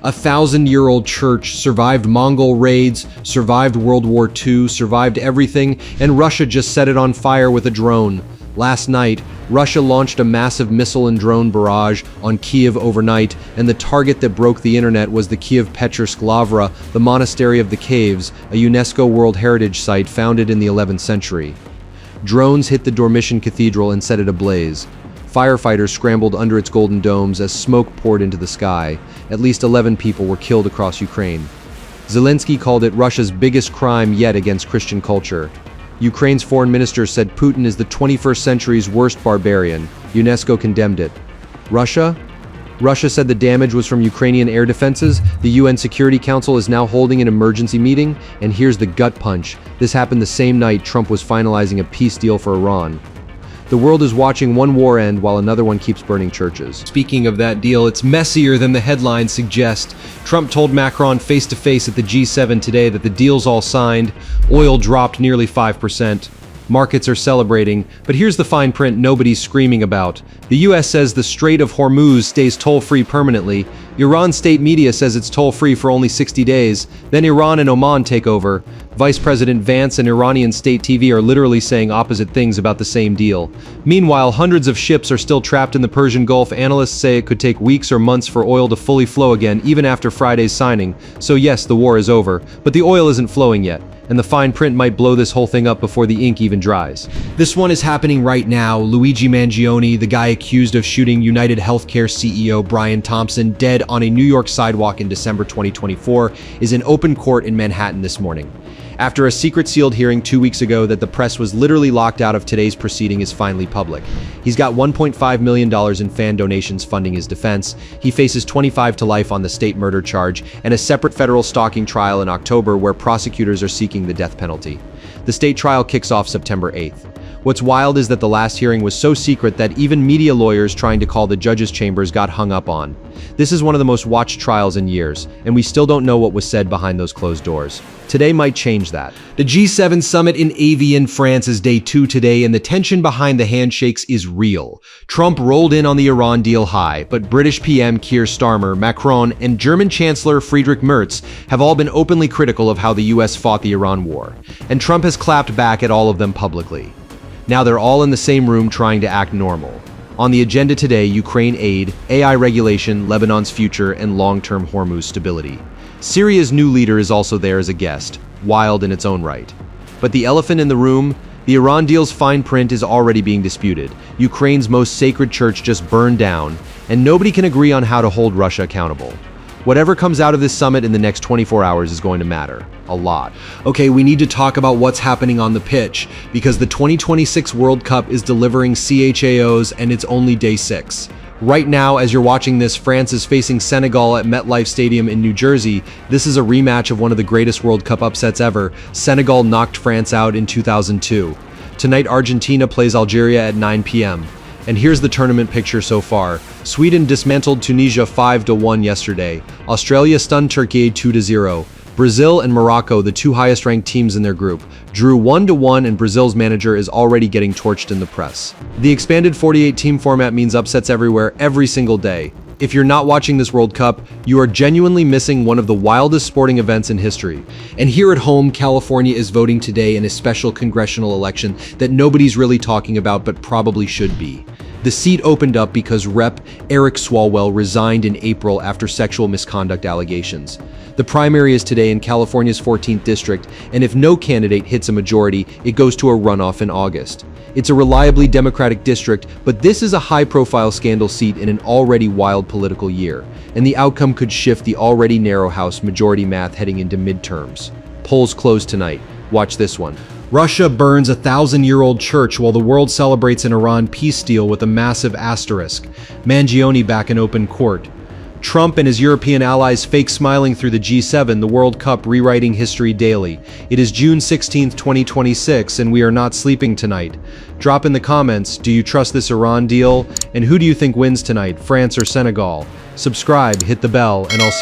1,000-year-old church, survived Mongol raids, survived World War II, survived everything, and Russia just set it on fire with a drone. Last night, Russia launched a massive missile and drone barrage on Kyiv overnight, and the target that broke the internet was the Kyiv Pechersk Lavra, the Monastery of the Caves, a UNESCO World Heritage site founded in the 11th century. Drones hit the Dormition Cathedral and set it ablaze. Firefighters scrambled under its golden domes as smoke poured into the sky. At least 11 people were killed across Ukraine. Zelensky called it Russia's biggest crime yet against Christian culture. Ukraine's foreign minister said Putin is the 21st century's worst barbarian. UNESCO condemned it. Russia said the damage was from Ukrainian air defenses. The UN Security Council is now holding an emergency meeting, and here's the gut punch. This happened the same night Trump was finalizing a peace deal for Iran. The world is watching one war end while another one keeps burning churches. Speaking of that deal, it's messier than the headlines suggest. Trump told Macron face-to-face at the G7 today that the deal's all signed. Oil dropped nearly 5%. Markets are celebrating, but here's the fine print nobody's screaming about. The US says the Strait of Hormuz stays toll-free permanently. Iran state media says it's toll-free for only 60 days. Then Iran and Oman take over. Vice President Vance and Iranian state TV are literally saying opposite things about the same deal. Meanwhile, hundreds of ships are still trapped in the Persian Gulf. Analysts say it could take weeks or months for oil to fully flow again, even after Friday's signing. So yes, the war is over, but the oil isn't flowing yet, and the fine print might blow this whole thing up before the ink even dries. This one is happening right now. Luigi Mangione, the guy accused of shooting United Healthcare CEO Brian Thompson dead on a New York sidewalk in December 2024, is in open court in Manhattan this morning. After a secret-sealed hearing 2 weeks ago that the press was literally locked out of, today's proceeding is finally public. He's got $1.5 million in fan donations funding his defense. He faces 25 to life on the state murder charge and a separate federal stalking trial in October where prosecutors are seeking the death penalty. The state trial kicks off September 8th. What's wild is that the last hearing was so secret that even media lawyers trying to call the judges' chambers got hung up on. This is one of the most watched trials in years, and we still don't know what was said behind those closed doors. Today might change that. The G7 summit in Avian, France is day 2 today, and the tension behind the handshakes is real. Trump rolled in on the Iran deal high, but British PM Keir Starmer, Macron, and German Chancellor Friedrich Merz have all been openly critical of how the US fought the Iran war. And Trump has clapped back at all of them publicly. Now they're all in the same room trying to act normal. On the agenda today, Ukraine aid, AI regulation, Lebanon's future, and long-term Hormuz stability. Syria's new leader is also there as a guest, wild in its own right. But the elephant in the room, the Iran deal's fine print is already being disputed. Ukraine's most sacred church just burned down, and nobody can agree on how to hold Russia accountable. Whatever comes out of this summit in the next 24 hours is going to matter. A lot. Okay, we need to talk about what's happening on the pitch, because the 2026 World Cup is delivering CHAOs and it's only day 6. Right now, as you're watching this, France is facing Senegal at MetLife Stadium in New Jersey. This is a rematch of one of the greatest World Cup upsets ever. Senegal knocked France out in 2002. Tonight, Argentina plays Algeria at 9 p.m. And here's the tournament picture so far. Sweden dismantled Tunisia 5-1 yesterday. Australia stunned Turkey 2-0. Brazil and Morocco, the two highest-ranked teams in their group, drew 1-1, and Brazil's manager is already getting torched in the press. The expanded 48-team format means upsets everywhere, every single day. If you're not watching this World Cup, you are genuinely missing one of the wildest sporting events in history. And here at home, California is voting today in a special congressional election that nobody's really talking about but probably should be. The seat opened up because Rep. Eric Swalwell resigned in April after sexual misconduct allegations. The primary is today in California's 14th district, and if no candidate hits a majority, it goes to a runoff in August. It's a reliably Democratic district, but this is a high-profile scandal seat in an already wild political year, and the outcome could shift the already narrow House majority math heading into midterms. Polls close tonight. Watch this one. Russia burns a 1,000-year-old church while the world celebrates an Iran peace deal with a massive asterisk. Mangione back in open court. Trump and his European allies fake smiling through the G7, the World Cup rewriting history daily. It is June 16, 2026, and we are not sleeping tonight. Drop in the comments, do you trust this Iran deal? And who do you think wins tonight, France or Senegal? Subscribe, hit the bell, and I'll see you